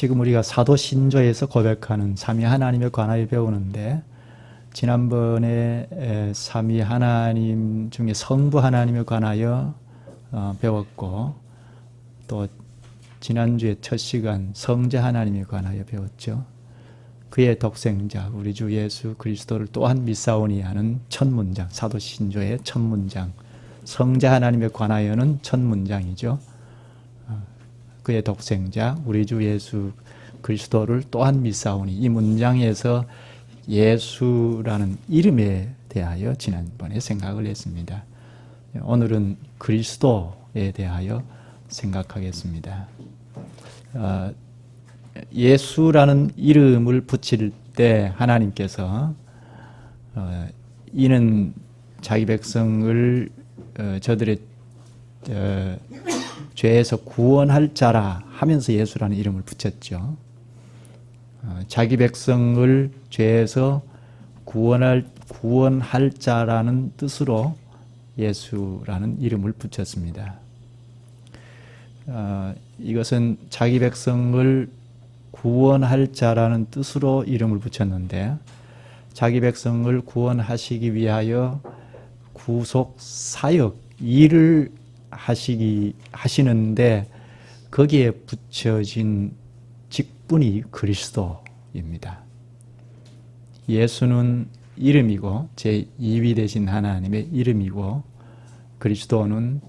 지금 우리가 사도신조에서 고백하는 삼위 하나님에 관하여 배우는데, 지난번에 삼위 하나님 중에 성부 하나님에 관하여 배웠고, 또 지난주에 첫 시간 성자 하나님에 관하여 배웠죠. 그의 독생자 우리 주 예수 그리스도를 또한 믿사오니 하는 첫 문장, 사도신조의 첫 문장, 성자 하나님에 관하여는 첫 문장이죠. 그의 독생자 우리 주 예수 그리스도를 또한 믿사오니, 이 문장에서 예수라는 이름에 대하여 지난번에 생각을 했습니다. 오늘은 그리스도에 대하여 생각하겠습니다. 예수라는 이름을 붙일 때 하나님께서 이는 자기 백성을 저들의 죄에서 구원할 자라 하면서 예수라는 이름을 붙였죠. 자기 백성을 죄에서 구원할 자라는 뜻으로 예수라는 이름을 붙였습니다. 이것은 자기 백성을 구원할 자라는 뜻으로 이름을 붙였는데, 자기 백성을 구원하시기 위하여 구속 사역 일을 하시는데 거기에 붙여진 직분이 그리스도입니다. 예수는 이름이고 제2위 되신 하나님의 이름이고, 그리스도는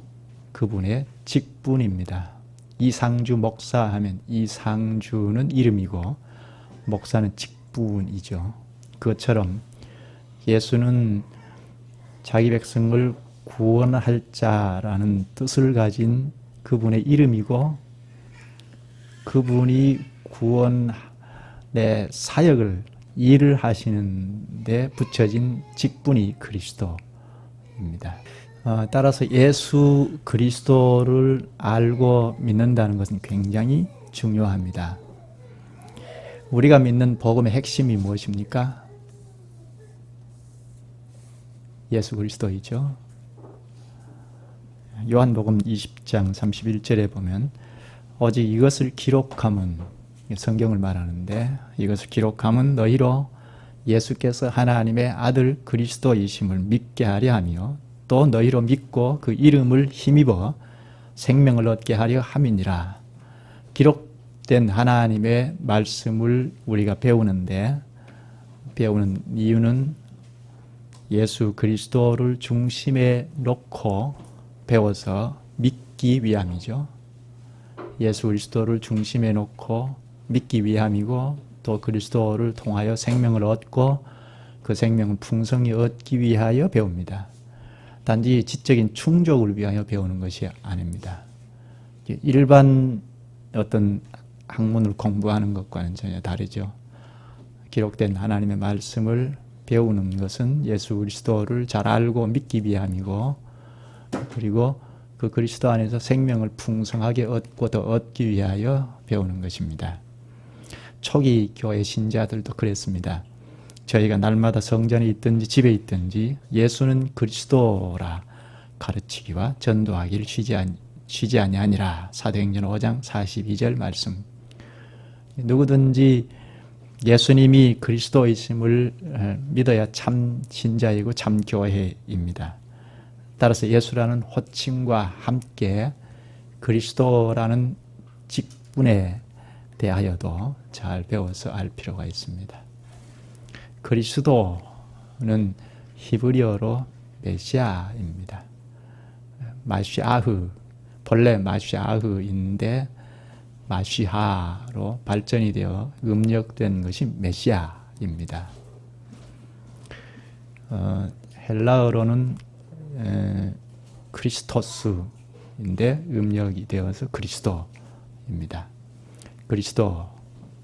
그분의 직분입니다. 이상주 목사 하면 이상주는 이름이고 목사는 직분이죠. 그것처럼 예수는 자기 백성을 구원할 자라는 뜻을 가진 그분의 이름이고, 그분이 구원의 사역을 일을 하시는데 붙여진 직분이 그리스도입니다. 따라서 예수 그리스도를 알고 믿는다는 것은 굉장히 중요합니다. 우리가 믿는 복음의 핵심이 무엇입니까? 예수 그리스도이죠. 요한복음 20장 31절에 보면 오직 이것을 기록함은, 성경을 말하는데, 이것을 기록함은 너희로 예수께서 하나님의 아들 그리스도이심을 믿게 하려 하며 또 너희로 믿고 그 이름을 힘입어 생명을 얻게 하려 함이니라. 기록된 하나님의 말씀을 우리가 배우는 이유는 예수 그리스도를 중심에 놓고 배워서 믿기 위함이죠. 예수 그리스도를 중심에 놓고 믿기 위함이고, 또 그리스도를 통하여 생명을 얻고 그 생명을 풍성히 얻기 위하여 배웁니다. 단지 지적인 충족을 위하여 배우는 것이 아닙니다. 일반 어떤 학문을 공부하는 것과는 전혀 다르죠. 기록된 하나님의 말씀을 배우는 것은 예수 그리스도를 잘 알고 믿기 위함이고, 그리고 그 그리스도 안에서 생명을 풍성하게 얻고 더 얻기 위하여 배우는 것입니다. 초기 교회 신자들도 그랬습니다. 저희가 날마다 성전에 있든지 집에 있든지 예수는 그리스도라 가르치기와 전도하기를 쉬지 아니하니라. 사도행전 5장 42절 말씀. 누구든지 예수님이 그리스도이심을 믿어야 참 신자이고 참 교회입니다. 따라서 예수라는 호칭과 함께 그리스도라는 직분에 대하여도 잘 배워서 알 필요가 있습니다. 그리스도는 히브리어로 메시아입니다. 마시아흐, 본래 마시아흐인데 마시하로 발전이 되어 음력된 것이 메시아입니다. 헬라어로는 크리스토스인데 음력이 되어서 그리스도입니다. 그리스도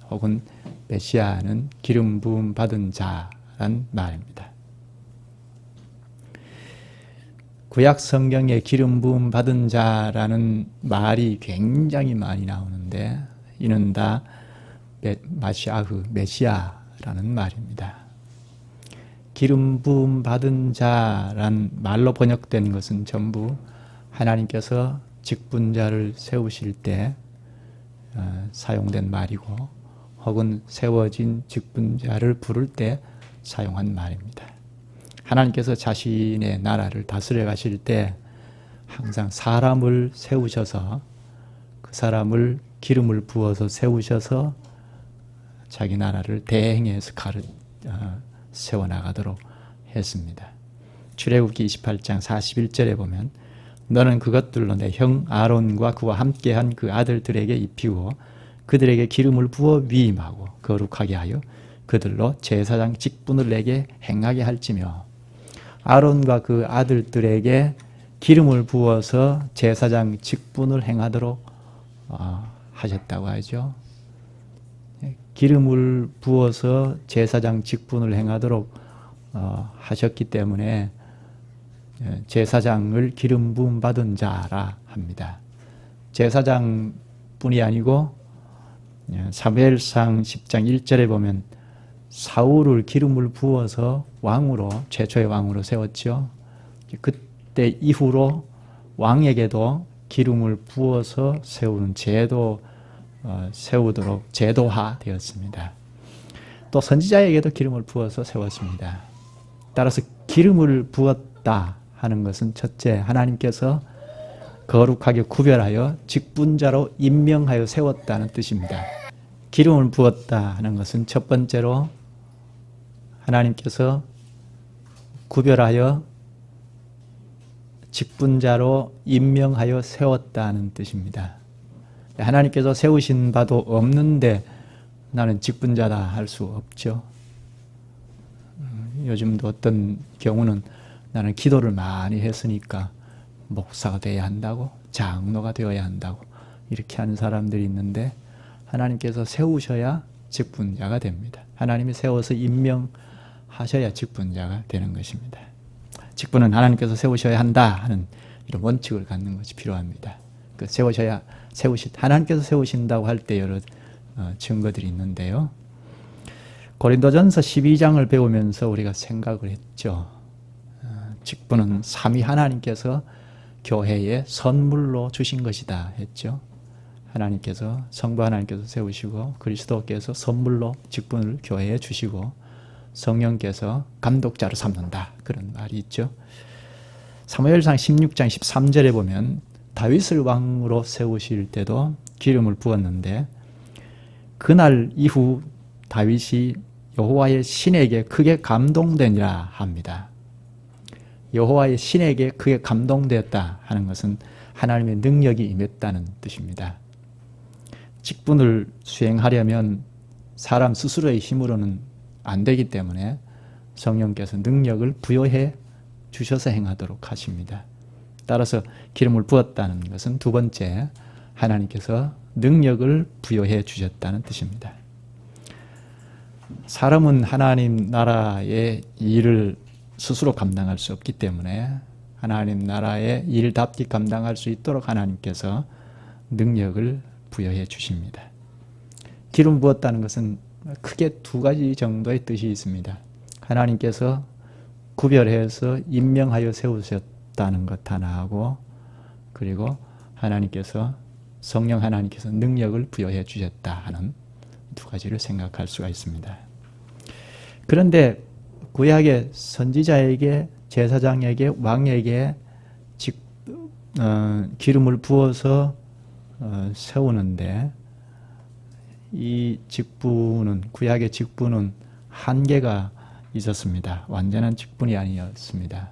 혹은 메시아는 기름 부음 받은 자란 말입니다. 구약 성경에 기름 부음 받은 자라는 말이 굉장히 많이 나오는데, 이는 다 마시아흐, 메시아라는 말입니다. 기름 부음 받은 자란 말로 번역된 것은 전부 하나님께서 직분자를 세우실 때 사용된 말이고 혹은 세워진 직분자를 부를 때 사용한 말입니다. 하나님께서 자신의 나라를 다스려 가실 때 항상 사람을 세우셔서 그 사람을 기름을 부어서 세우셔서 자기 나라를 대행해서 세워나가도록 했습니다. 출애굽기 28장 41절에 보면 너는 그것들로 내 형 아론과 그와 함께한 그 아들들에게 입히고 그들에게 기름을 부어 위임하고 거룩하게 하여 그들로 제사장 직분을 내게 행하게 할지며 아론과 그 아들들에게 기름을 부어서 제사장 직분을 행하도록 하셨다고 하죠. 기름을 부어서 제사장 직분을 행하도록 하셨기 때문에 제사장을 기름 부음 받은 자라 합니다. 제사장뿐이 아니고 사무엘상 10장 1절에 보면 사울을 기름을 부어서 왕으로 최초의 왕으로 세웠죠. 그때 이후로 왕에게도 기름을 부어서 세우는 제도 세우도록 제도화 되었습니다. 또 선지자에게도 기름을 부어서 세웠습니다. 따라서 기름을 부었다 하는 것은 첫째, 하나님께서 거룩하게 구별하여 직분자로 임명하여 세웠다는 뜻입니다. 기름을 부었다 하는 것은 첫 번째로 하나님께서 구별하여 직분자로 임명하여 세웠다는 뜻입니다. 하나님께서 세우신 바도 없는데 나는 직분자다 할 수 없죠. 요즘도 어떤 경우는 나는 기도를 많이 했으니까 목사가 되어야 한다고, 장로가 되어야 한다고 이렇게 하는 사람들이 있는데 하나님께서 세우셔야 직분자가 됩니다. 하나님이 세워서 임명하셔야 직분자가 되는 것입니다. 직분은 하나님께서 세우셔야 한다 하는 이런 원칙을 갖는 것이 필요합니다. 그 하나님께서 세우신다고 할 때 여러 증거들이 있는데요. 고린도전서 12장을 배우면서 우리가 생각을 했죠. 직분은 삼위 하나님께서 교회에 선물로 주신 것이다 했죠. 하나님께서 성부 하나님께서 세우시고 그리스도께서 선물로 직분을 교회에 주시고 성령께서 감독자로 삼는다 그런 말이 있죠. 사무엘상 16장 13절에 보면 다윗을 왕으로 세우실 때도 기름을 부었는데 그날 이후 다윗이 여호와의 신에게 크게 감동되니라 합니다. 여호와의 신에게 크게 감동되었다 하는 것은 하나님의 능력이 임했다는 뜻입니다. 직분을 수행하려면 사람 스스로의 힘으로는 안 되기 때문에 성령께서 능력을 부여해 주셔서 행하도록 하십니다. 따라서 기름을 부었다는 것은 두 번째, 하나님께서 능력을 부여해 주셨다는 뜻입니다. 사람은 하나님 나라의 일을 스스로 감당할 수 없기 때문에 하나님 나라의 일답게 감당할 수 있도록 하나님께서 능력을 부여해 주십니다. 기름 부었다는 것은 크게 두 가지 정도의 뜻이 있습니다. 하나님께서 구별해서 임명하여 세우셨다는 것 하나하고 그리고 성령 하나님께서 능력을 부여해 주셨다 하는 두 가지를 생각할 수가 있습니다. 그런데 구약의 선지자에게, 제사장에게, 왕에게 기름을 부어서 세우는데 이 직분은, 구약의 직분은 한계가 있었습니다. 완전한 직분이 아니었습니다.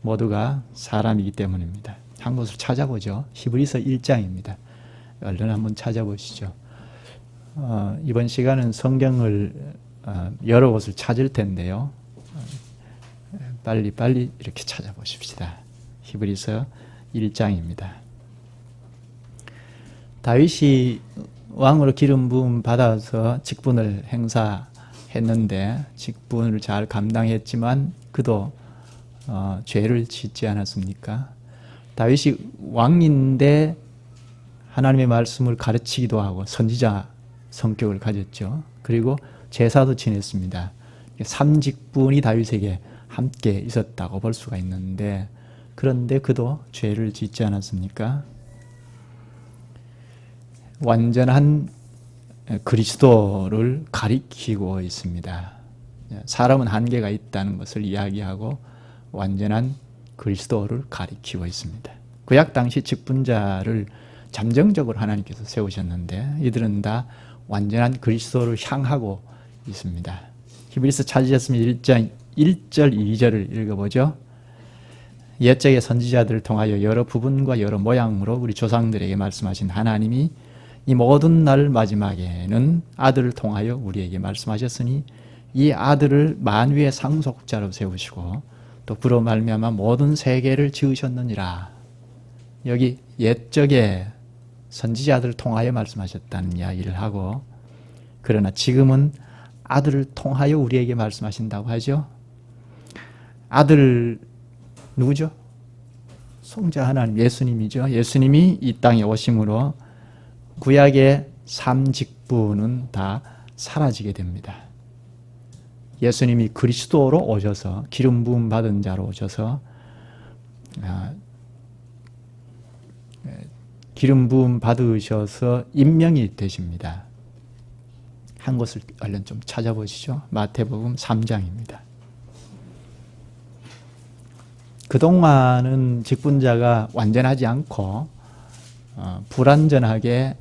모두가 사람이기 때문입니다. 한 곳을 찾아보죠. 히브리서 1장입니다. 얼른 한번 찾아보시죠. 이번 시간은 성경을 여러 곳을 찾을 텐데요. 빨리 이렇게 찾아보십시다. 히브리서 1장입니다. 다윗이 왕으로 기름 부음 받아서 직분을 행사했는데 직분을 잘 감당했지만 그도 죄를 짓지 않았습니까? 다윗이 왕인데 하나님의 말씀을 가르치기도 하고 선지자 성격을 가졌죠. 그리고 제사도 지냈습니다. 3직분이 다윗에게 함께 있었다고 볼 수가 있는데 그런데 그도 죄를 짓지 않았습니까? 완전한 그리스도를 가리키고 있습니다. 사람은 한계가 있다는 것을 이야기하고 완전한 그리스도를 가리키고 있습니다. 구약 당시 직분자를 잠정적으로 하나님께서 세우셨는데 이들은 다 완전한 그리스도를 향하고 있습니다. 히브리서 찾으셨으면 1장 1절 2절을 읽어보죠. 옛적의 선지자들을 통하여 여러 부분과 여러 모양으로 우리 조상들에게 말씀하신 하나님이 이 모든 날 마지막에는 아들을 통하여 우리에게 말씀하셨으니 이 아들을 만유의 상속자로 세우시고 또 그로 말미암아 모든 세계를 지으셨느니라. 여기 옛적의 선지자들을 통하여 말씀하셨다는 이야기를 하고, 그러나 지금은 아들을 통하여 우리에게 말씀하신다고 하죠. 아들 누구죠? 성자 하나님 예수님이죠. 예수님이 이 땅에 오심으로 구약의 삼직분은 다 사라지게 됩니다. 예수님이 그리스도로 오셔서 기름 부음 받은 자로 오셔서 기름 부음 받으셔서 임명이 되십니다. 한 곳을 얼른 좀 찾아보시죠. 마태복음 3장입니다. 그동안은 직분자가 완전하지 않고 불완전하게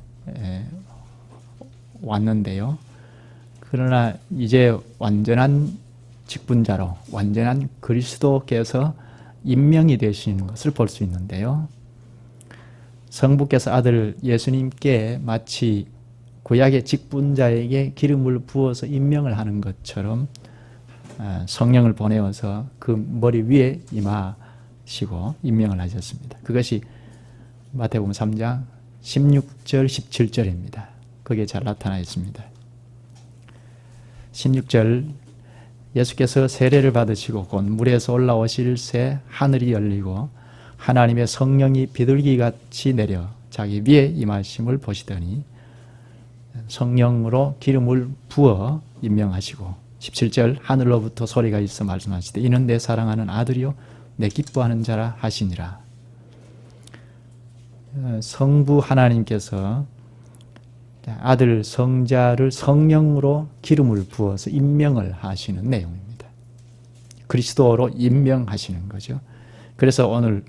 왔는데요. 그러나 이제 완전한 직분자로 완전한 그리스도께서 임명이 되시는 것을 볼 수 있는데요. 성부께서 아들 예수님께 마치 구약의 직분자에게 기름을 부어서 임명을 하는 것처럼 성령을 보내어서 그 머리 위에 임하시고 임명을 하셨습니다. 그것이 마태복음 3장 16절 17절입니다. 거기에 잘 나타나 있습니다. 16절 예수께서 세례를 받으시고 곧 물에서 올라오실 새 하늘이 열리고 하나님의 성령이 비둘기같이 내려 자기 위에 임하심을 보시더니 성령으로 기름을 부어 임명하시고 17절 하늘로부터 소리가 있어 말씀하시되 이는 내 사랑하는 아들이요 내 기뻐하는 자라 하시니라. 성부 하나님께서 아들 성자를 성령으로 기름을 부어서 임명을 하시는 내용입니다. 그리스도로 임명하시는 거죠. 그래서 오늘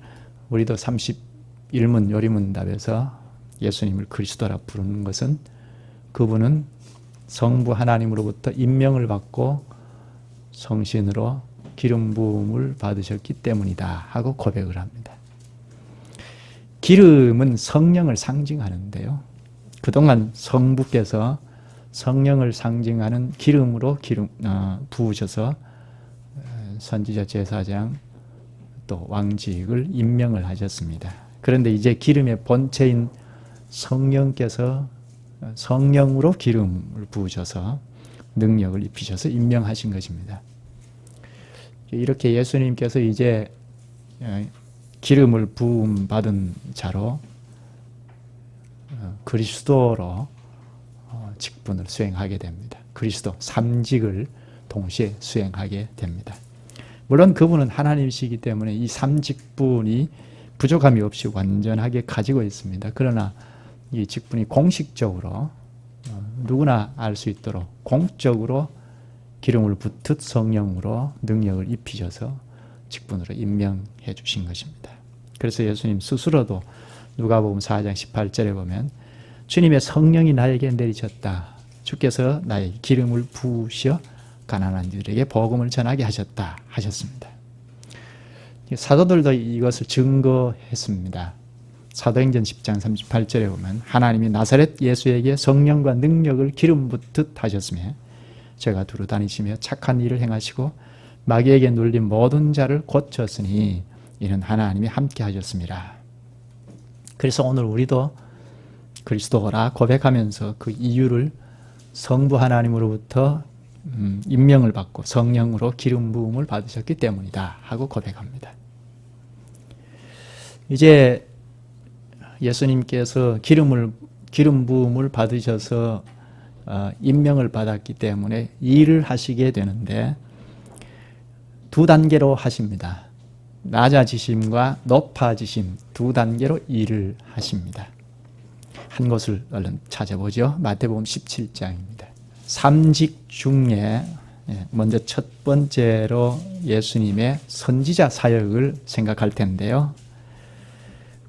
우리도 31문 요리문답에서 예수님을 그리스도라 부르는 것은 그분은 성부 하나님으로부터 임명을 받고 성신으로 기름 부음을 받으셨기 때문이다 하고 고백을 합니다. 기름은 성령을 상징하는데요. 그동안 성부께서 성령을 상징하는 기름으로 부으셔서 선지자 제사장 또 왕직을 임명을 하셨습니다. 그런데 이제 기름의 본체인 성령께서 성령으로 기름을 부으셔서 능력을 입히셔서 임명하신 것입니다. 이렇게 예수님께서 이제 기름을 부음 받은 자로 그리스도로 직분을 수행하게 됩니다. 그리스도 삼직을 동시에 수행하게 됩니다. 물론 그분은 하나님이시기 때문에 이 삼직분이 부족함이 없이 완전하게 가지고 있습니다. 그러나 이 직분이 공식적으로 누구나 알 수 있도록 공적으로 기름을 붓듯 성령으로 능력을 입히셔서 직분으로 임명해 주신 것입니다. 그래서 예수님 스스로도 누가복음 4장 18절에 보면 주님의 성령이 나에게 내리셨다. 주께서 나에게 기름을 부으셔 가난한 이들에게 복음을 전하게 하셨다 하셨습니다. 사도들도 이것을 증거했습니다. 사도행전 10장 38절에 보면 하나님이 나사렛 예수에게 성령과 능력을 기름 붓듯 하셨으며 제가 두루 다니시며 착한 일을 행하시고 마귀에게 눌린 모든 자를 고쳤으니 이는 하나님이 함께 하셨습니다. 그래서 오늘 우리도 그리스도라 고백하면서 그 이유를 성부 하나님으로부터 임명을 받고 성령으로 기름 부음을 받으셨기 때문이다 하고 고백합니다. 이제 예수님께서 기름 부음을 받으셔서 임명을 받았기 때문에 일을 하시게 되는데 두 단계로 하십니다. 낮아지심과 높아지심 두 단계로 일을 하십니다. 한 곳을 얼른 찾아보죠. 마태복음 17장입니다. 삼직 중에 먼저 첫 번째로 예수님의 선지자 사역을 생각할 텐데요.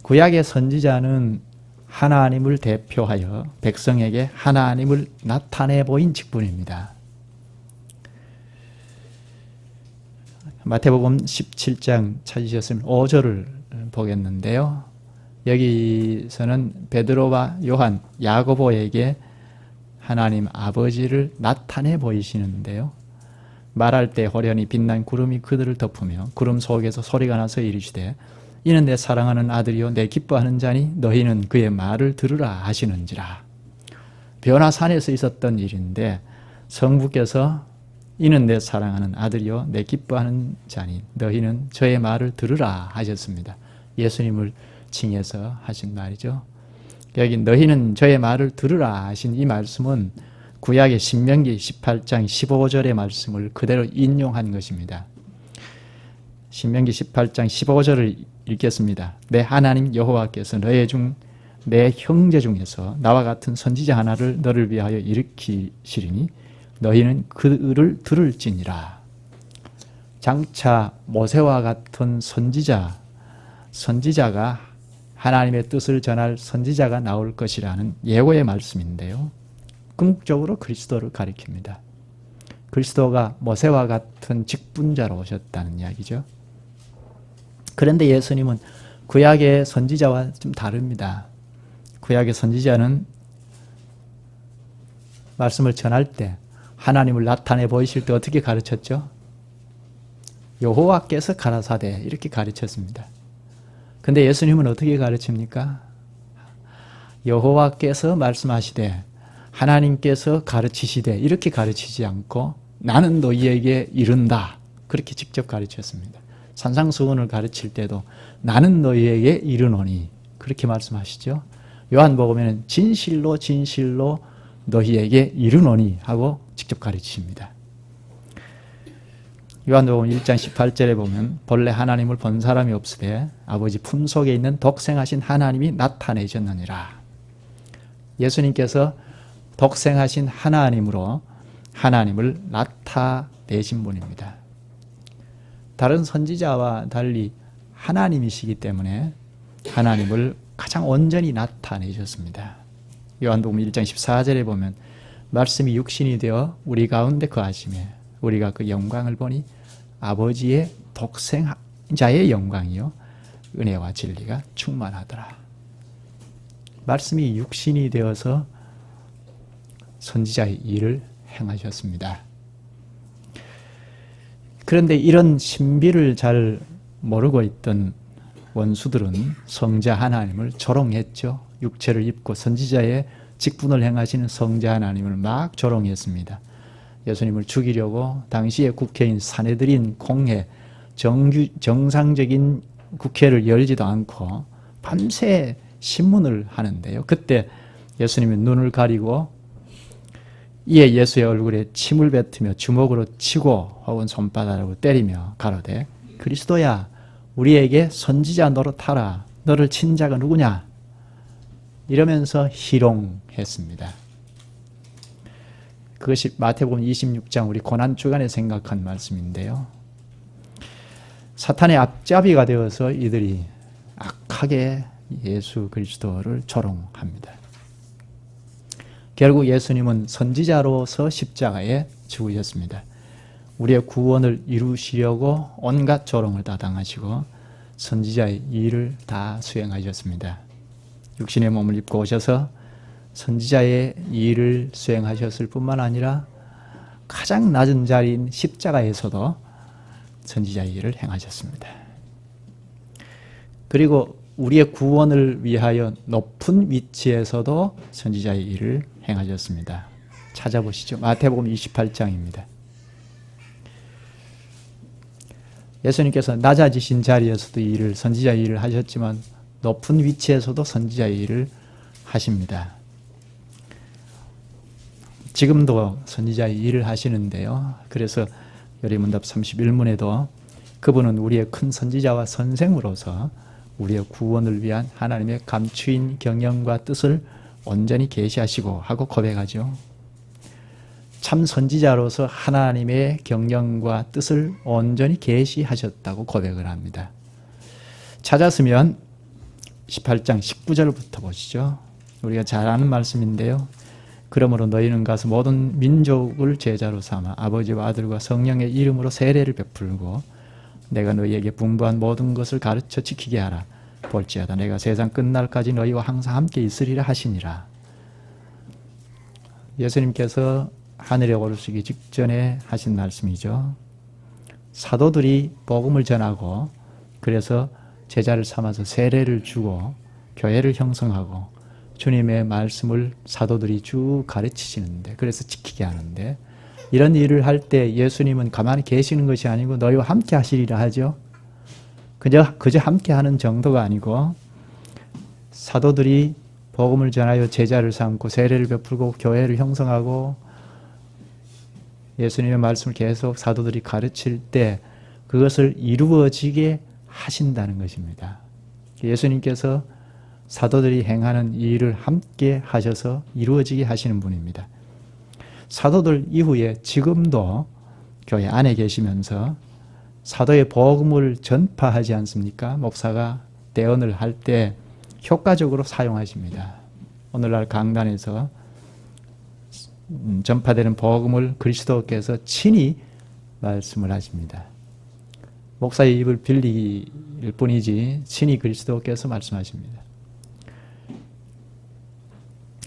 구약의 선지자는 하나님을 대표하여 백성에게 하나님을 나타내 보인 직분입니다. 마태복음 17장 찾으셨으면 5절을 보겠는데요. 여기서는 베드로와 요한, 야고보에게 하나님 아버지를 나타내 보이시는데요. 말할 때 호련히 빛난 구름이 그들을 덮으며 구름 속에서 소리가 나서 이르시되 이는 내 사랑하는 아들이요 내 기뻐하는 자니 너희는 그의 말을 들으라 하시는지라. 변화산에서 있었던 일인데 성부께서 이는 내 사랑하는 아들이요 내 기뻐하는 자니 너희는 저의 말을 들으라 하셨습니다. 예수님을 칭해서 하신 말이죠. 여기 너희는 저의 말을 들으라 하신 이 말씀은 구약의 신명기 18장 15절의 말씀을 그대로 인용한 것입니다. 신명기 18장 15절을 읽겠습니다. 내 하나님 여호와께서 내 형제 중에서 나와 같은 선지자 하나를 너를 위하여 일으키시리니 너희는 그를 들을지니라. 장차 모세와 같은 선지자가 하나님의 뜻을 전할 선지자가 나올 것이라는 예고의 말씀인데요. 궁극적으로 그리스도를 가리킵니다. 그리스도가 모세와 같은 직분자로 오셨다는 이야기죠. 그런데 예수님은 구약의 선지자와 좀 다릅니다. 구약의 선지자는 말씀을 전할 때 하나님을 나타내 보이실 때 어떻게 가르쳤죠? 여호와께서 가라사대 이렇게 가르쳤습니다. 근데 예수님은 어떻게 가르칩니까? 여호와께서 말씀하시되 하나님께서 가르치시되 이렇게 가르치지 않고 나는 너희에게 이른다 그렇게 직접 가르쳤습니다. 산상수훈을 가르칠 때도 나는 너희에게 이르노니 그렇게 말씀하시죠. 요한복음에는 진실로 진실로 너희에게 이르노니 하고 직접 가르치십니다. 요한복음 1장 18절에 보면 본래 하나님을 본 사람이 없으되 아버지 품속에 있는 독생하신 하나님이 나타내셨느니라. 예수님께서 독생하신 하나님으로 하나님을 나타내신 분입니다. 다른 선지자와 달리 하나님이시기 때문에 하나님을 가장 온전히 나타내셨습니다. 요한복음 1장 14절에 보면 말씀이 육신이 되어 우리 가운데 거하시매 우리가 그 영광을 보니 아버지의 독생자의 영광이요 은혜와 진리가 충만하더라. 말씀이 육신이 되어서 선지자의 일을 행하셨습니다. 그런데 이런 신비를 잘 모르고 있던 원수들은 성자 하나님을 조롱했죠. 육체를 입고 선지자의 직분을 행하시는 성자 하나님을 막 조롱했습니다. 예수님을 죽이려고 당시의 국회인 사내들인 공회, 정상적인 국회를 열지도 않고 밤새 신문을 하는데요. 그때 예수님이 눈을 가리고 이에 예수의 얼굴에 침을 뱉으며 주먹으로 치고 혹은 손바닥으로 때리며 가로되 그리스도야 우리에게 선지자 노릇하라. 너를 친 자가 누구냐? 이러면서 희롱했습니다. 그것이 마태복음 26장 우리 고난주간에 생각한 말씀인데요. 사탄의 앞잡이가 되어서 이들이 악하게 예수 그리스도를 조롱합니다. 결국 예수님은 선지자로서 십자가에 죽으셨습니다. 우리의 구원을 이루시려고 온갖 조롱을 다 당하시고 선지자의 일을 다 수행하셨습니다. 육신의 몸을 입고 오셔서 선지자의 일을 수행하셨을 뿐만 아니라 가장 낮은 자리인 십자가에서도 선지자의 일을 행하셨습니다. 그리고 우리의 구원을 위하여 높은 위치에서도 선지자의 일을 행하셨습니다. 찾아보시죠. 마태복음 28장입니다. 예수님께서 낮아지신 자리에서도 일을 선지자의 일을 하셨지만 높은 위치에서도 선지자의 일을 하십니다. 지금도 선지자의 일을 하시는데요. 그래서 요리문답 31문에도 그분은 우리의 큰 선지자와 선생으로서 우리의 구원을 위한 하나님의 감추인 경영과 뜻을 온전히 계시하시고 하고 고백하죠. 참 선지자로서 하나님의 경영과 뜻을 온전히 계시하셨다고 고백을 합니다. 찾았으면 18장 19절부터 보시죠. 우리가 잘 아는 말씀인데요. 그러므로 너희는 가서 모든 민족을 제자로 삼아 아버지와 아들과 성령의 이름으로 세례를 베풀고 내가 너희에게 분부한 모든 것을 가르쳐 지키게 하라. 볼지어다 내가 세상 끝날까지 너희와 항상 함께 있으리라 하시니라. 예수님께서 하늘에 오르시기 직전에 하신 말씀이죠. 사도들이 복음을 전하고 그래서 제자를 삼아서 세례를 주고 교회를 형성하고 주님의 말씀을 사도들이 쭉 가르치시는데 그래서 지키게 하는데 이런 일을 할 때 예수님은 가만히 계시는 것이 아니고 너희와 함께 하시리라 하죠. 그저 함께 하는 정도가 아니고 사도들이 복음을 전하여 제자를 삼고 세례를 베풀고 교회를 형성하고 예수님의 말씀을 계속 사도들이 가르칠 때 그것을 이루어지게 하신다는 것입니다. 예수님께서 사도들이 행하는 일을 함께 하셔서 이루어지게 하시는 분입니다. 사도들 이후에 지금도 교회 안에 계시면서 사도의 복음을 전파하지 않습니까? 목사가 대언을 할 때 효과적으로 사용하십니다. 오늘날 강단에서 전파되는 복음을 그리스도께서 친히 말씀을 하십니다. 목사의 입을 빌릴 뿐이지 친히 그리스도께서 말씀하십니다.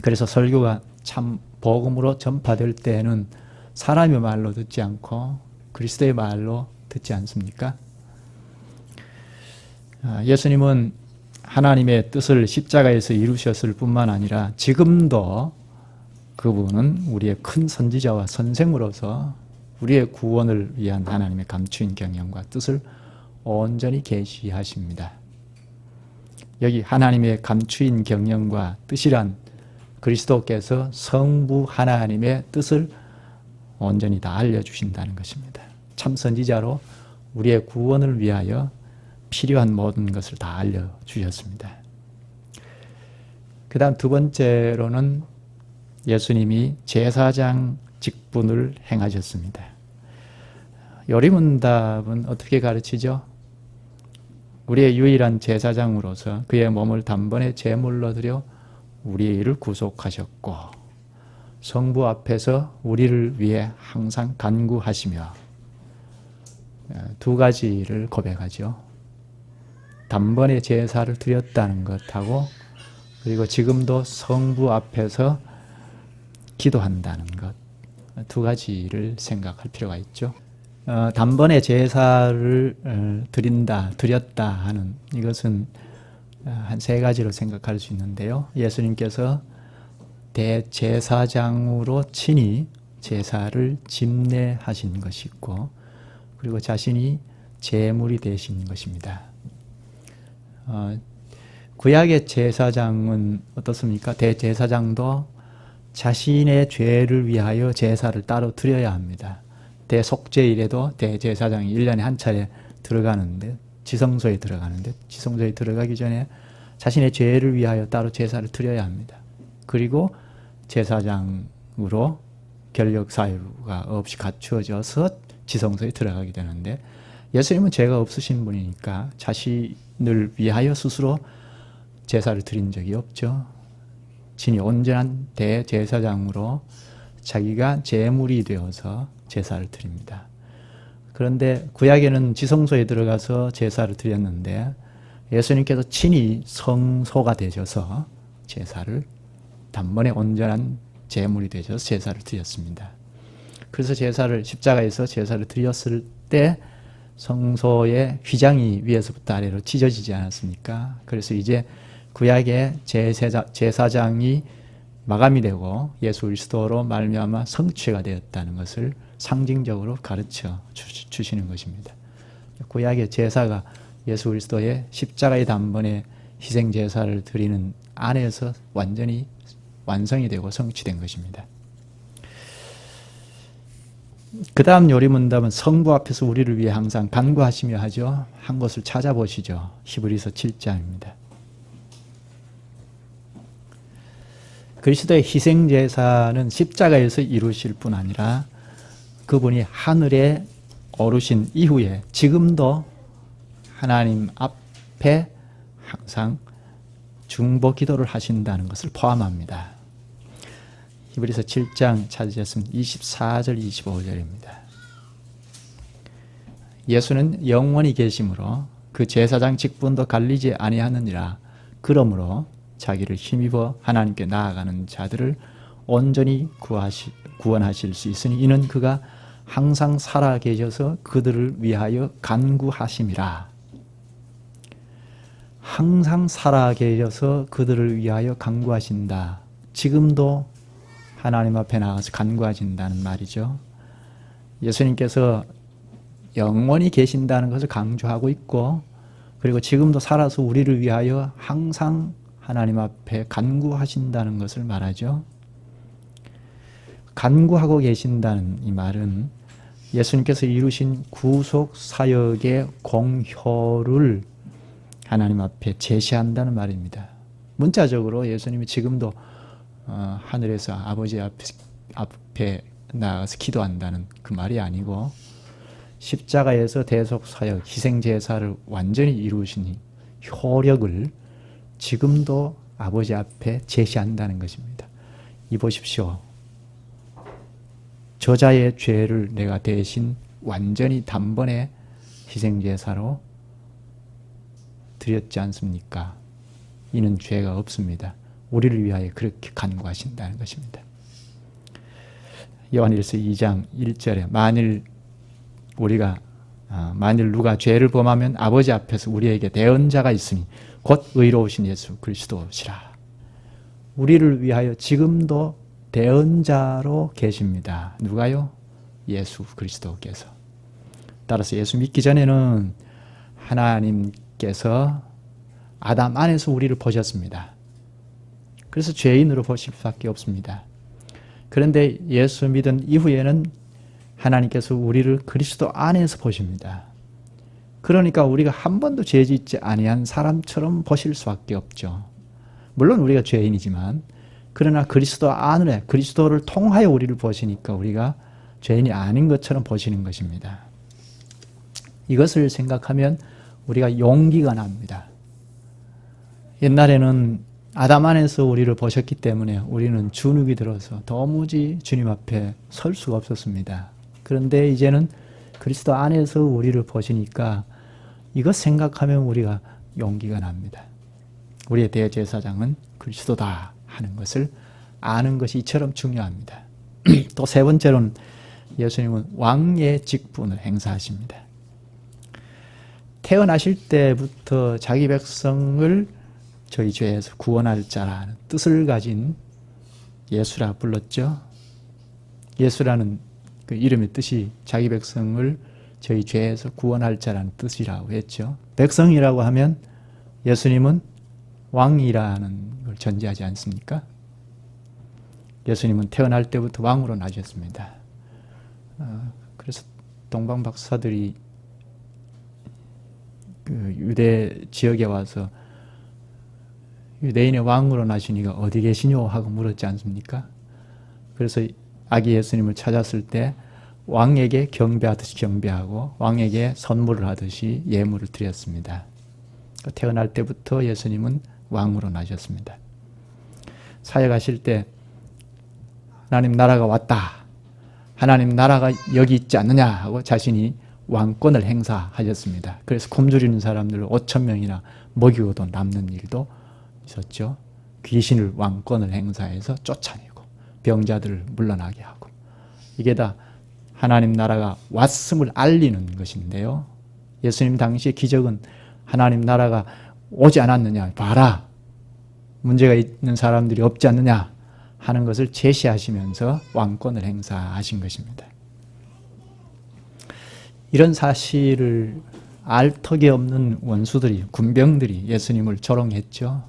그래서 설교가 참 복음으로 전파될 때에는 사람의 말로 듣지 않고 그리스도의 말로 듣지 않습니까? 예수님은 하나님의 뜻을 십자가에서 이루셨을 뿐만 아니라 지금도 그분은 우리의 큰 선지자와 선생으로서 우리의 구원을 위한 하나님의 감추인 경영과 뜻을 온전히 계시하십니다. 여기 하나님의 감추인 경영과 뜻이란 그리스도께서 성부 하나님의 뜻을 온전히 다 알려주신다는 것입니다. 참 선지자로 우리의 구원을 위하여 필요한 모든 것을 다 알려주셨습니다. 그 다음 두 번째로는 예수님이 제사장 직분을 행하셨습니다. 요리문답은 어떻게 가르치죠? 우리의 유일한 제사장으로서 그의 몸을 단번에 제물로 드려 우리의 일을 구속하셨고 성부 앞에서 우리를 위해 항상 간구하시며 두 가지를 고백하죠. 단번에 제사를 드렸다는 것하고 그리고 지금도 성부 앞에서 기도한다는 것, 두 가지를 생각할 필요가 있죠. 단번에 제사를 드렸다 하는 이것은 한 세 가지로 생각할 수 있는데요. 예수님께서 대제사장으로 친히 제사를 집례하신 것이 있고 그리고 자신이 제물이 되신 것입니다. 구약의 제사장은 어떻습니까? 대제사장도 자신의 죄를 위하여 제사를 따로 드려야 합니다. 대속죄일에도 대제사장이 1년에 한 차례 들어가는데 지성소에 들어가기 전에 자신의 죄를 위하여 따로 제사를 드려야 합니다. 그리고 제사장으로 결력 사유가 없이 갖추어져서 지성소에 들어가게 되는데 예수님은 죄가 없으신 분이니까 자신을 위하여 스스로 제사를 드린 적이 없죠. 친히 온전한 대제사장으로 자기가 제물이 되어서 제사를 드립니다. 그런데 구약에는 지성소에 들어가서 제사를 드렸는데 예수님께서 친히 성소가 되셔서 제사를 단번에 온전한 제물이 되셔서 제사를 드렸습니다. 그래서 십자가에서 제사를 드렸을 때 성소의 휘장이 위에서부터 아래로 찢어지지 않았습니까? 그래서 이제 구약의 제사장이 마감이 되고 예수 그리스도로 말미암아 성취가 되었다는 것을 상징적으로 가르쳐 주시는 것입니다. 구약의 제사가 예수 그리스도의 십자가의 단번에 희생 제사를 드리는 안에서 완전히 완성이 되고 성취된 것입니다. 그 다음 요리문답은 성부 앞에서 우리를 위해 항상 간구하시며 하죠. 한 것을 찾아보시죠. 히브리서 7장입니다. 그리스도의 희생제사는 십자가에서 이루실 뿐 아니라 그분이 하늘에 오르신 이후에 지금도 하나님 앞에 항상 중보 기도를 하신다는 것을 포함합니다. 히브리서 7장 찾으셨으면 24절 25절입니다. 예수는 영원히 계심으로 그 제사장 직분도 갈리지 아니하느니라. 그러므로 자기를 힘입어 하나님께 나아가는 자들을 온전히 구원하실 수 있으니 이는 그가 항상 살아 계셔서 그들을 위하여 간구하심이라. 항상 살아 계셔서 그들을 위하여 간구하신다. 지금도 하나님 앞에 나가서 간구하신다는 말이죠. 예수님께서 영원히 계신다는 것을 강조하고 있고, 그리고 지금도 살아서 우리를 위하여 항상 하나님 앞에 간구하신다는 것을 말하죠. 간구하고 계신다는 이 말은 예수님께서 이루신 구속 사역의 공효를 하나님 앞에 제시한다는 말입니다. 문자적으로 예수님이 지금도 하늘에서 아버지 앞에 나가서 기도한다는 그 말이 아니고, 십자가에서 대속사역, 희생제사를 완전히 이루신 효력을 지금도 아버지 앞에 제시한다는 것입니다. 이 보십시오. 저자의 죄를 내가 대신 완전히 단번에 희생제사로 드렸지 않습니까? 이는 죄가 없습니다. 우리를 위하여 그렇게 간구하신다는 것입니다. 요한일서 2장 1절에 만일 누가 죄를 범하면 아버지 앞에서 우리에게 대언자가 있으니 곧 의로우신 예수 그리스도시라. 우리를 위하여 지금도 대언자로 계십니다. 누가요? 예수 그리스도께서. 따라서 예수 믿기 전에는 하나님께서 아담 안에서 우리를 보셨습니다. 그래서 죄인으로 보실 수밖에 없습니다. 그런데 예수 믿은 이후에는 하나님께서 우리를 그리스도 안에서 보십니다. 그러니까 우리가 한 번도 죄 짓지 아니한 사람처럼 보실 수밖에 없죠. 물론 우리가 죄인이지만, 그러나 그리스도 안에, 그리스도를 통하여 우리를 보시니까 우리가 죄인이 아닌 것처럼 보시는 것입니다. 이것을 생각하면 우리가 용기가 납니다. 옛날에는 아담 안에서 우리를 보셨기 때문에 우리는 주눅이 들어서 도무지 주님 앞에 설 수가 없었습니다. 그런데 이제는 그리스도 안에서 우리를 보시니까 이것 생각하면 우리가 용기가 납니다. 우리의 대제사장은 그리스도다 하는 것을 아는 것이 이처럼 중요합니다. 또 세 번째로는 예수님은 왕의 직분을 행사하십니다. 태어나실 때부터 자기 백성을 저희 죄에서 구원할 자라는 뜻을 가진 예수라 불렀죠. 예수라는 그 이름의 뜻이 자기 백성을 저희 죄에서 구원할 자라는 뜻이라고 했죠. 백성이라고 하면 예수님은 왕이라는 걸 전제하지 않습니까? 예수님은 태어날 때부터 왕으로 나셨습니다. 그래서 동방 박사들이 그 유대 지역에 와서 유대인의 왕으로 나시니가 어디 계시뇨 하고 물었지 않습니까? 그래서 아기 예수님을 찾았을 때 왕에게 경배하듯이 경배하고 왕에게 선물을 하듯이 예물을 드렸습니다. 태어날 때부터 예수님은 왕으로 나셨습니다. 사역하실 때 하나님 나라가 왔다, 하나님 나라가 여기 있지 않느냐 하고 자신이 왕권을 행사하셨습니다. 그래서 굶주리는 사람들을 5,000명이나 먹이고도 남는 일도 있었죠. 귀신을 왕권을 행사해서 쫓아내고 병자들을 물러나게 하고, 이게 다 하나님 나라가 왔음을 알리는 것인데요. 예수님 당시의 기적은 하나님 나라가 오지 않았느냐, 봐라 문제가 있는 사람들이 없지 않느냐 하는 것을 제시하시면서 왕권을 행사하신 것입니다. 이런 사실을 알 턱이 없는 원수들이, 군병들이 예수님을 조롱했죠.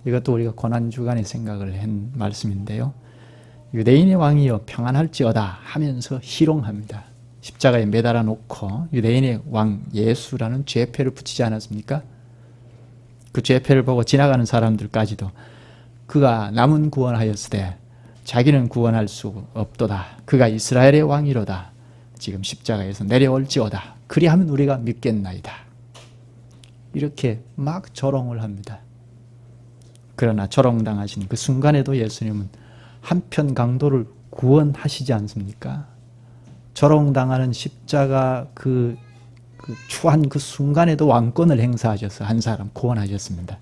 이것도 우리가 고난주간에 생각을 한 말씀인데요. 유대인의 왕이여 평안할지어다 하면서 희롱합니다. 십자가에 매달아 놓고 유대인의 왕 예수라는 죄표를 붙이지 않았습니까? 그 죄표를 보고 지나가는 사람들까지도 그가 남은 구원하였으되 자기는 구원할 수 없도다. 그가 이스라엘의 왕이로다. 지금 십자가에서 내려올지어다. 그리하면 우리가 믿겠나이다. 이렇게 막 조롱을 합니다. 그러나 조롱당하신 그 순간에도 예수님은 한편 강도를 구원하시지 않습니까? 조롱당하는 십자가 그 추한 그 순간에도 왕권을 행사하셔서 한 사람 구원하셨습니다.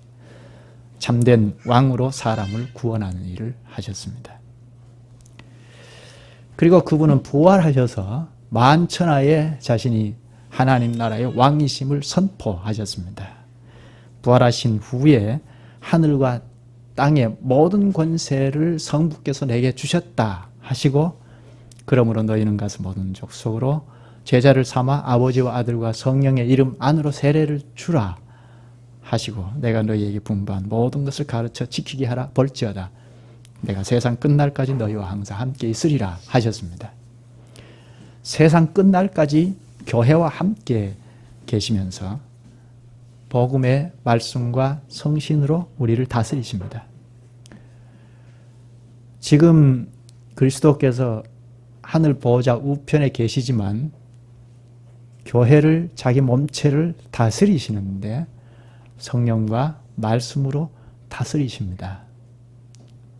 참된 왕으로 사람을 구원하는 일을 하셨습니다. 그리고 그분은 부활하셔서 만천하에 자신이 하나님 나라의 왕이심을 선포하셨습니다. 부활하신 후에 하늘과 땅의 모든 권세를 성부께서 내게 주셨다 하시고, 그러므로 너희는 가서 모든 족속으로 제자를 삼아 아버지와 아들과 성령의 이름 안으로 세례를 주라 하시고, 내가 너희에게 분부한 모든 것을 가르쳐 지키게 하라. 볼지어다 내가 세상 끝날까지 너희와 항상 함께 있으리라 하셨습니다. 세상 끝날까지 교회와 함께 계시면서 복음의 말씀과 성신으로 우리를 다스리십니다. 지금 그리스도께서 하늘 보호자 우편에 계시지만 교회를, 자기 몸체를 다스리시는데 성령과 말씀으로 다스리십니다.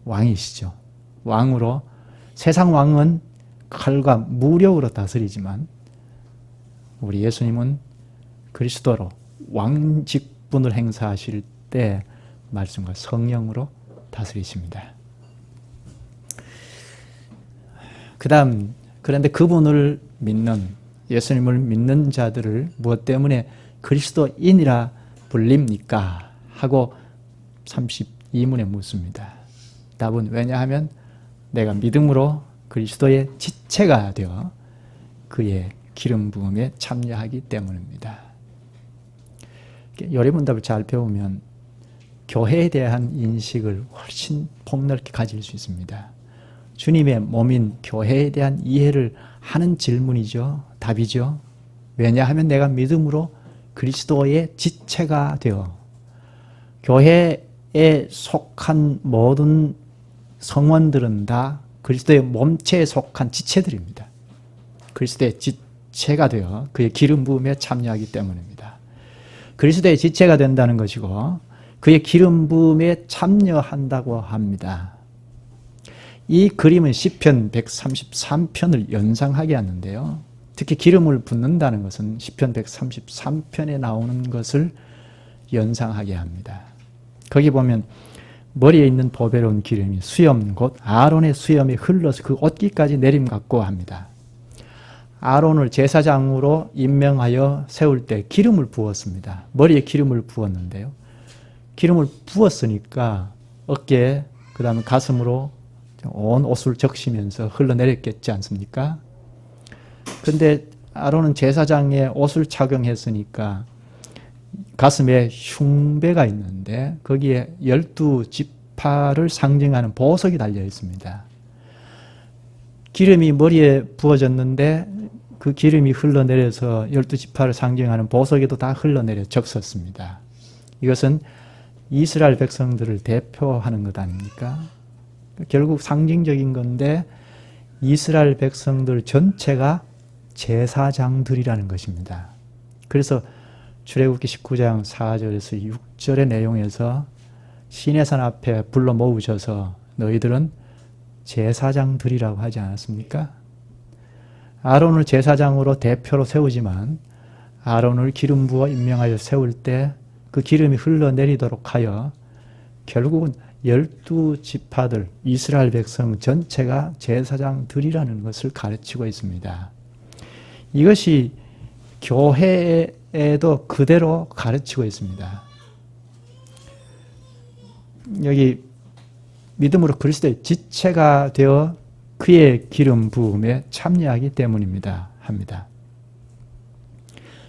왕이시죠. 왕으로, 세상 왕은 칼과 무력으로 다스리지만 우리 예수님은 그리스도로 왕직분을 행사하실 때 말씀과 성령으로 다스리십니다. 그 다음, 그런데 그분을 믿는, 예수님을 믿는 자들을 무엇 때문에 그리스도인이라 불립니까? 하고 32문에 묻습니다. 답은 왜냐하면 내가 믿음으로 그리스도의 지체가 되어 그의 기름 부음에 참여하기 때문입니다. 요리문답을 잘 배우면 교회에 대한 인식을 훨씬 폭넓게 가질 수 있습니다. 주님의 몸인 교회에 대한 이해를 하는 질문이죠. 답이죠. 왜냐하면 내가 믿음으로 그리스도의 지체가 되어 교회에 속한 모든 성원들은 다 그리스도의 몸체에 속한 지체들입니다. 그리스도의 지체가 되어 그의 기름 부음에 참여하기 때문입니다. 그리스도의 지체가 된다는 것이고 그의 기름 부음에 참여한다고 합니다. 이 그림은 시편 133편을 연상하게 하는데요. 특히 기름을 붓는다는 것은 시편 133편에 나오는 것을 연상하게 합니다. 거기 보면 머리에 있는 보배로운 기름이 수염 곧 아론의 수염에 흘러서 그 옷깃까지 내림 같고 합니다. 아론을 제사장으로 임명하여 세울 때 기름을 부었습니다. 머리에 기름을 부었는데요. 기름을 부었으니까 어깨에 그 다음에 가슴으로 온 옷을 적시면서 흘러내렸겠지 않습니까? 근데 아론은 제사장의 옷을 착용했으니까 가슴에 흉배가 있는데 거기에 12지파를 상징하는 보석이 달려 있습니다. 기름이 머리에 부어졌는데 그 기름이 흘러내려서 12지파를 상징하는 보석에도 다 흘러내려 적셨습니다. 이것은 이스라엘 백성들을 대표하는 것 아닙니까? 결국 상징적인 건데 이스라엘 백성들 전체가 제사장들이라는 것입니다. 그래서 출애굽기 19장 4절에서 6절의 내용에서 시내산 앞에 불러 모으셔서 너희들은 제사장들이라고 하지 않았습니까? 아론을 제사장으로 대표로 세우지만 아론을 기름 부어 임명하여 세울 때 그 기름이 흘러내리도록 하여 결국은 12지파들 이스라엘 백성 전체가 제사장들이라는 것을 가르치고 있습니다. 이것이 교회에도 그대로 가르치고 있습니다. 여기 믿음으로 그리스도의 지체가 되어 그의 기름 부음에 참여하기 때문입니다. 합니다.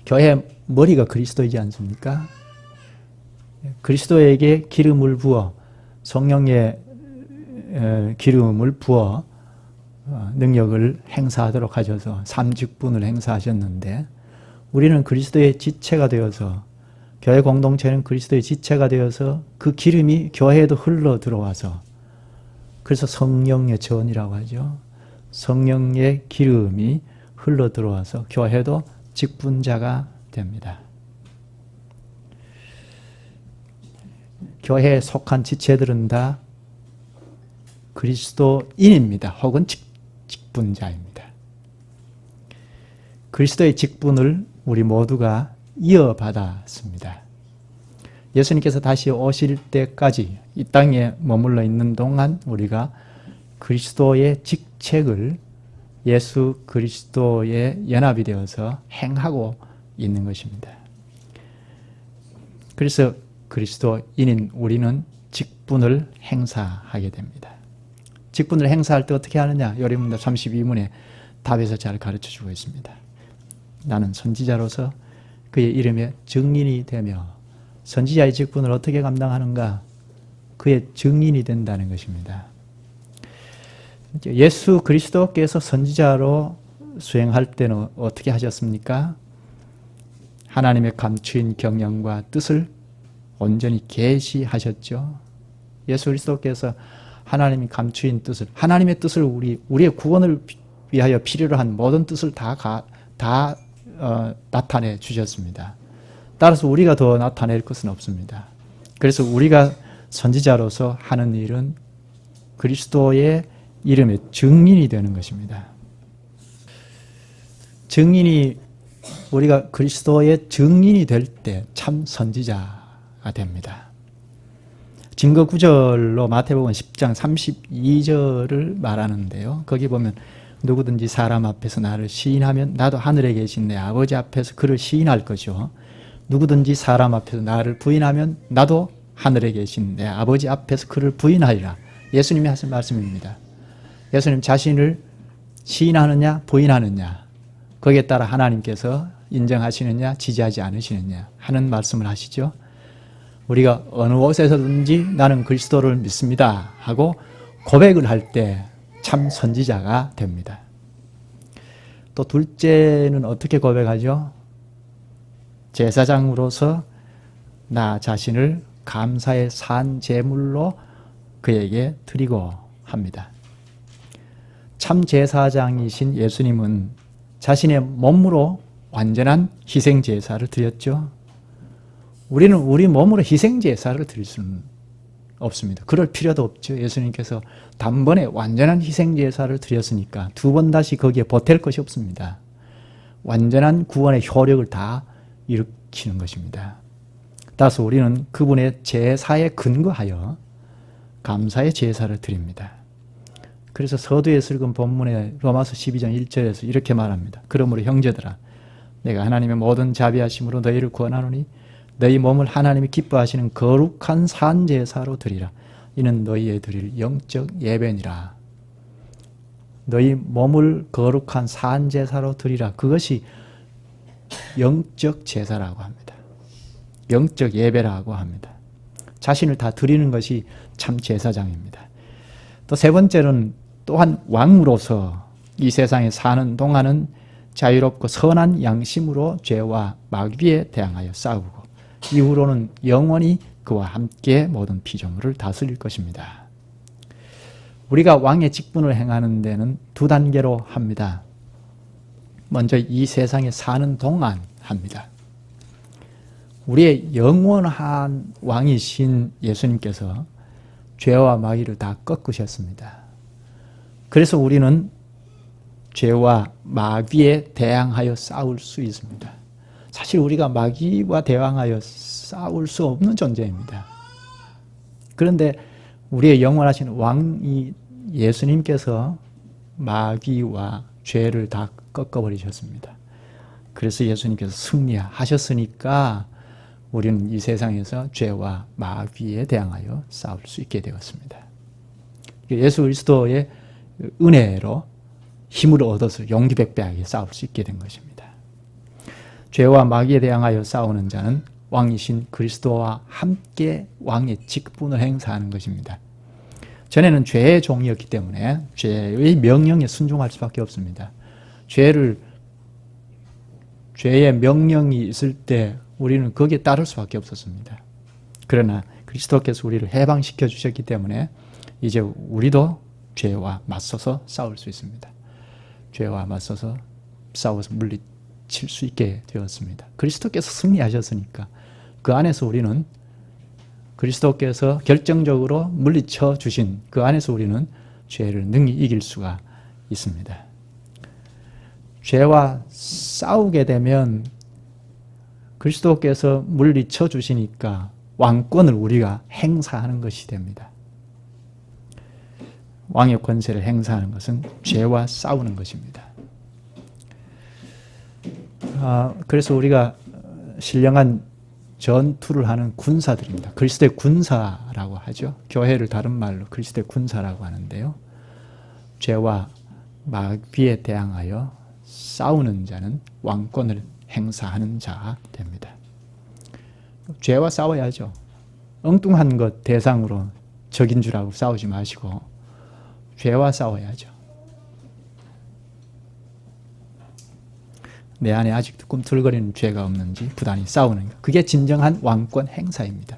교회의 머리가 그리스도이지 않습니까? 그리스도에게 기름을 부어 성령의 기름을 부어 능력을 행사하도록 하셔서 삼직분을 행사하셨는데 우리는 그리스도의 지체가 되어서 교회 공동체는 그리스도의 지체가 되어서 그 기름이 교회에도 흘러 들어와서, 그래서 성령의 전이라고 하죠. 성령의 기름이 흘러 들어와서 교회도 직분자가 됩니다. 교회에 속한 지체들은 다 그리스도인입니다. 혹은 직분자입니다. 그리스도의 직분을 우리 모두가 이어받았습니다. 예수님께서 다시 오실 때까지 이 땅에 머물러 있는 동안 우리가 그리스도의 직책을 예수 그리스도의 연합이 되어서 행하고 있는 것입니다. 그래서 그리스도인인 우리는 직분을 행사하게 됩니다. 직분을 행사할 때 어떻게 하느냐? 요리문답 32문에 답에서 잘 가르쳐주고 있습니다. 나는 선지자로서 그의 이름에 증인이 되며, 선지자의 직분을 어떻게 감당하는가? 그의 증인이 된다는 것입니다. 예수 그리스도께서 선지자로 수행할 때는 어떻게 하셨습니까? 하나님의 감추인 경영과 뜻을 온전히 계시하셨죠. 예수 그리스도께서 하나님이 감추인 뜻을, 하나님의 뜻을 우리의 구원을 위하여 필요로 한 모든 뜻을 다 나타내 주셨습니다. 따라서 우리가 더 나타낼 것은 없습니다. 그래서 우리가 선지자로서 하는 일은 그리스도의 이름의 증인이 되는 것입니다. 우리가 그리스도의 증인이 될 때 참 선지자가 됩니다. 증거 구절로 마태복음 10장 32절을 말하는데요. 거기 보면 누구든지 사람 앞에서 나를 시인하면 나도 하늘에 계신 내 아버지 앞에서 그를 시인할 것이요. 누구든지 사람 앞에서 나를 부인하면 나도 하늘에 계신 내 아버지 앞에서 그를 부인하리라. 예수님이 하신 말씀입니다. 예수님 자신을 시인하느냐 부인하느냐, 거기에 따라 하나님께서 인정하시느냐 지지하지 않으시느냐 하는 말씀을 하시죠. 우리가 어느 곳에서든지 나는 그리스도를 믿습니다 하고 고백을 할 때 참 선지자가 됩니다. 또 둘째는 어떻게 고백하죠? 제사장으로서 나 자신을 감사의 산 제물로 그에게 드리고 합니다. 참 제사장이신 예수님은 자신의 몸으로 완전한 희생 제사를 드렸죠. 우리는 우리 몸으로 희생 제사를 드릴 수는 없습니다. 그럴 필요도 없죠. 예수님께서 단번에 완전한 희생 제사를 드렸으니까 두 번 다시 거기에 보탤 것이 없습니다. 완전한 구원의 효력을 다 일으키는 것입니다. 따라서 우리는 그분의 제사에 근거하여 감사의 제사를 드립니다. 그래서 서두에 읽은 본문의 로마서 12장 1절에서 이렇게 말합니다. 그러므로 형제들아, 내가 하나님의 모든 자비하심으로 너희를 구원하노니 너희 몸을 하나님이 기뻐하시는 거룩한 산 제사로 드리라. 이는 너희에 드릴 영적 예배니라. 너희 몸을 거룩한 산 제사로 드리라. 그것이 영적 제사라고 합니다. 영적 예배라고 합니다. 자신을 다 드리는 것이 참 제사장입니다. 또 세 번째는 또한 왕으로서 이 세상에 사는 동안은 자유롭고 선한 양심으로 죄와 마귀에 대항하여 싸우고 이후로는 영원히 그와 함께 모든 피조물을 다스릴 것입니다. 우리가 왕의 직분을 행하는 데는 두 단계로 합니다. 먼저 이 세상에 사는 동안 합니다. 우리의 영원한 왕이신 예수님께서 죄와 마귀를 다 꺾으셨습니다. 그래서 우리는 죄와 마귀에 대항하여 싸울 수 있습니다. 사실 우리가 마귀와 대항하여 싸울 수 없는 존재입니다. 그런데 우리의 영원하신 왕이 예수님께서 마귀와 죄를 다 꺾어버리셨습니다. 그래서 예수님께서 승리하셨으니까 우리는 이 세상에서 죄와 마귀에 대항하여 싸울 수 있게 되었습니다. 예수 그리스도의 은혜로 힘을 얻어서 용기백배하게 싸울 수 있게 된 것입니다. 죄와 마귀에 대항하여 싸우는 자는 왕이신 그리스도와 함께 왕의 직분을 행사하는 것입니다. 전에는 죄의 종이었기 때문에 죄의 명령에 순종할 수밖에 없습니다. 죄의 명령이 있을 때 우리는 거기에 따를 수밖에 없었습니다. 그러나 그리스도께서 우리를 해방시켜 주셨기 때문에 이제 우리도 죄와 맞서서 싸울 수 있습니다. 죄와 맞서서 싸워서 물리칠 수 있게 되었습니다. 그리스도께서 승리하셨으니까 그 안에서 우리는 그리스도께서 결정적으로 물리쳐 주신 그 안에서 우리는 죄를 능히 이길 수가 있습니다. 죄와 싸우게 되면 그리스도께서 물리쳐 주시니까 왕권을 우리가 행사하는 것이 됩니다. 왕의 권세를 행사하는 것은 죄와 싸우는 것입니다. 그래서 우리가 신령한 전투를 하는 군사들입니다. 그리스도의 군사라고 하죠. 교회를 다른 말로 그리스도의 군사라고 하는데요. 죄와 마귀에 대항하여 싸우는 자는 왕권을 행사하는 자가 됩니다. 죄와 싸워야죠. 엉뚱한 것 대상으로 적인 줄 알고 싸우지 마시고 죄와 싸워야죠. 내 안에 아직도 꿈틀거리는 죄가 없는지 부단히 싸우는 것. 그게 진정한 왕권 행사입니다.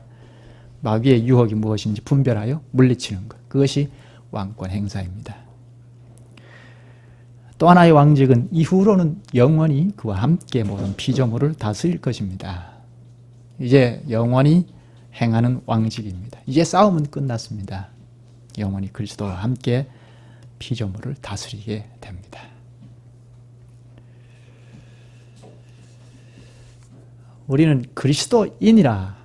마귀의 유혹이 무엇인지 분별하여 물리치는 것. 그것이 왕권 행사입니다. 또 하나의 왕직은 이후로는 영원히 그와 함께 모든 피조물을 다스릴 것입니다. 이제 영원히 행하는 왕직입니다. 이제 싸움은 끝났습니다. 영원히 그리스도와 함께 피조물을 다스리게 됩니다. 우리는 그리스도인이라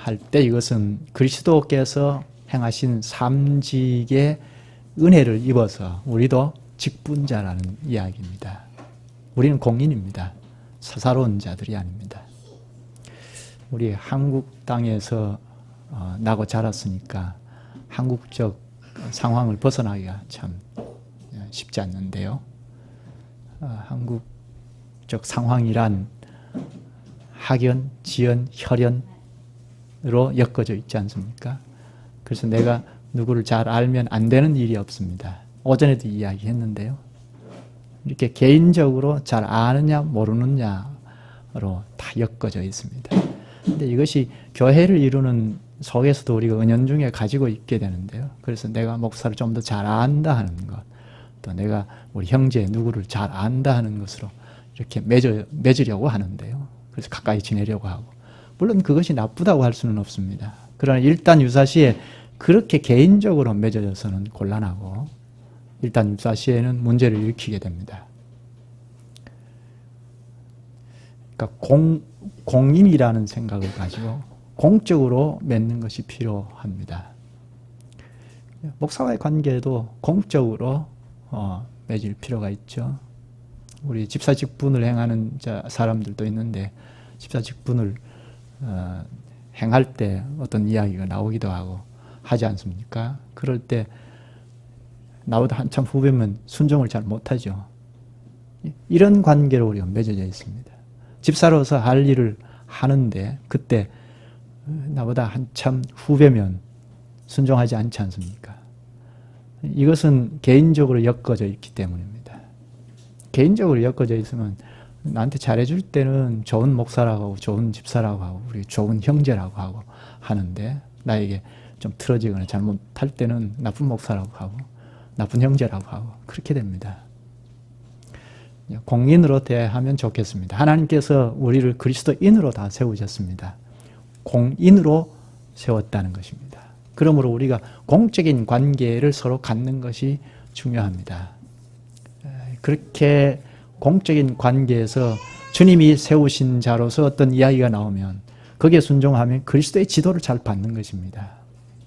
할 때 이것은 그리스도께서 행하신 삼직의 은혜를 입어서 우리도 직분자라는 이야기입니다. 우리는 공인입니다. 사사로운 자들이 아닙니다. 우리 한국 땅에서 나고 자랐으니까 한국적 상황을 벗어나기가 참 쉽지 않는데요. 한국적 상황이란 학연, 지연, 혈연으로 엮어져 있지 않습니까? 그래서 내가 누구를 잘 알면 안 되는 일이 없습니다. 오전에도 이야기했는데요. 이렇게 개인적으로 잘 아느냐 모르느냐로 다 엮어져 있습니다. 근데 이것이 교회를 이루는 속에서도 우리가 은연중에 가지고 있게 되는데요. 그래서 내가 목사를 좀 더 잘 안다 하는 것, 또 내가 우리 형제 누구를 잘 안다 하는 것으로 이렇게 맺으려고 하는데요. 그래서 가까이 지내려고 하고, 물론 그것이 나쁘다고 할 수는 없습니다. 그러나 일단 유사시에 그렇게 개인적으로 맺어져서는 곤란하고 일단 유사시에는 문제를 일으키게 됩니다. 그러니까 공인이라는 생각을 가지고 공적으로 맺는 것이 필요합니다. 목사와의 관계도 공적으로 맺을 필요가 있죠. 우리 집사직분을 행하는 사람들도 있는데 집사직분을 행할 때 어떤 이야기가 나오기도 하고 하지 않습니까? 그럴 때 나보다 한참 후배면 순종을 잘 못하죠. 이런 관계로 우리가 맺어져 있습니다. 집사로서 할 일을 하는데 그때 나보다 한참 후배면 순종하지 않지 않습니까? 이것은 개인적으로 엮어져 있기 때문입니다. 개인적으로 엮어져 있으면 나한테 잘해줄 때는 좋은 목사라고 하고 좋은 집사라고 하고 우리 좋은 형제라고 하고 하는데 나에게 좀 틀어지거나 잘못할 때는 나쁜 목사라고 하고 나쁜 형제라고 하고 그렇게 됩니다. 공인으로 대하면 좋겠습니다. 하나님께서 우리를 그리스도인으로 다 세우셨습니다. 공인으로 세웠다는 것입니다. 그러므로 우리가 공적인 관계를 서로 갖는 것이 중요합니다. 그렇게 공적인 관계에서 주님이 세우신 자로서 어떤 이야기가 나오면 거기에 순종하면 그리스도의 지도를 잘 받는 것입니다.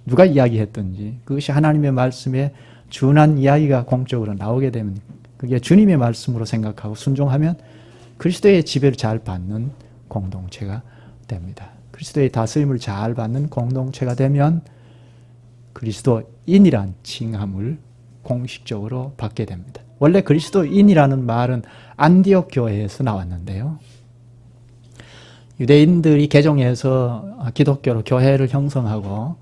누가 이야기했든지 그것이 하나님의 말씀에 준한 이야기가 공적으로 나오게 되면 그게 주님의 말씀으로 생각하고 순종하면 그리스도의 지배를 잘 받는 공동체가 됩니다. 그리스도의 다스림을 잘 받는 공동체가 되면 그리스도인이란 칭함을 공식적으로 받게 됩니다. 원래 그리스도인이라는 말은 안디옥 교회에서 나왔는데요. 유대인들이 개종해서 기독교로 교회를 형성하고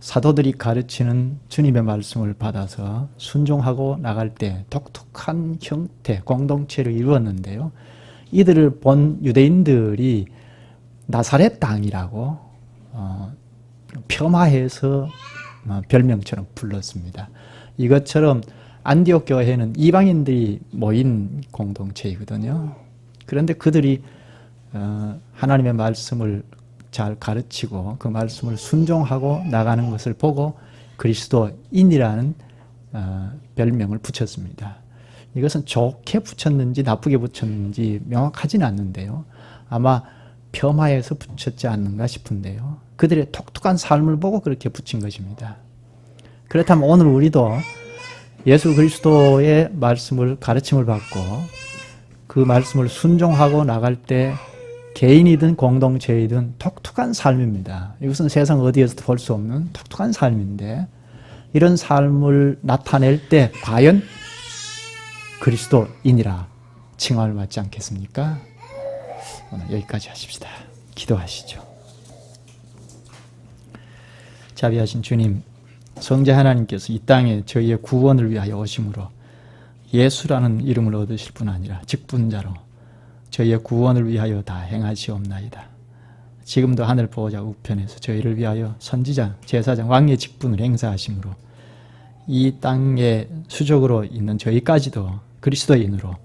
사도들이 가르치는 주님의 말씀을 받아서 순종하고 나갈 때 독특한 형태, 공동체를 이루었는데요. 이들을 본 유대인들이 나사렛 땅이라고 폄하해서 별명처럼 불렀습니다. 이것처럼 안디옥 교회는 이방인들이 모인 공동체이거든요. 그런데 그들이 하나님의 말씀을 잘 가르치고 그 말씀을 순종하고 나가는 것을 보고 그리스도인이라는 별명을 붙였습니다. 이것은 좋게 붙였는지 나쁘게 붙였는지 명확하진 않는데요. 아마 폄하해서 붙였지 않는가 싶은데요. 그들의 독특한 삶을 보고 그렇게 붙인 것입니다. 그렇다면 오늘 우리도 예수 그리스도의 말씀을 가르침을 받고 그 말씀을 순종하고 나갈 때 개인이든 공동체이든 독특한 삶입니다. 이것은 세상 어디에서도 볼 수 없는 독특한 삶인데 이런 삶을 나타낼 때 과연 그리스도인이라 칭함을 받지 않겠습니까? 오늘 여기까지 하십시다. 기도하시죠. 자비하신 주님, 성자 하나님께서 이 땅에 저희의 구원을 위하여 오심으로 예수라는 이름을 얻으실 뿐 아니라 직분자로 저희의 구원을 위하여 다 행하시옵나이다. 지금도 하늘 보호자 우편에서 저희를 위하여 선지자, 제사장, 왕의 직분을 행사하심으로 이 땅의 수족으로 있는 저희까지도 그리스도인으로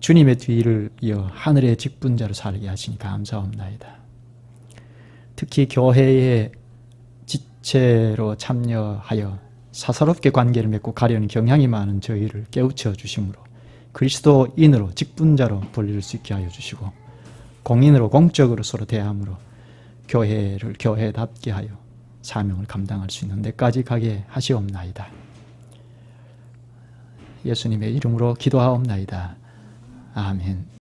주님의 뒤를 이어 하늘의 직분자로 살게 하시니 감사옵나이다. 특히 교회의 지체로 참여하여 사사롭게 관계를 맺고 가려는 경향이 많은 저희를 깨우쳐 주심으로 그리스도인으로 직분자로 불릴 수 있게 하여 주시고 공인으로 공적으로 서로 대함으로 교회를 교회답게 하여 사명을 감당할 수 있는 데까지 가게 하시옵나이다. 예수님의 이름으로 기도하옵나이다. 아멘.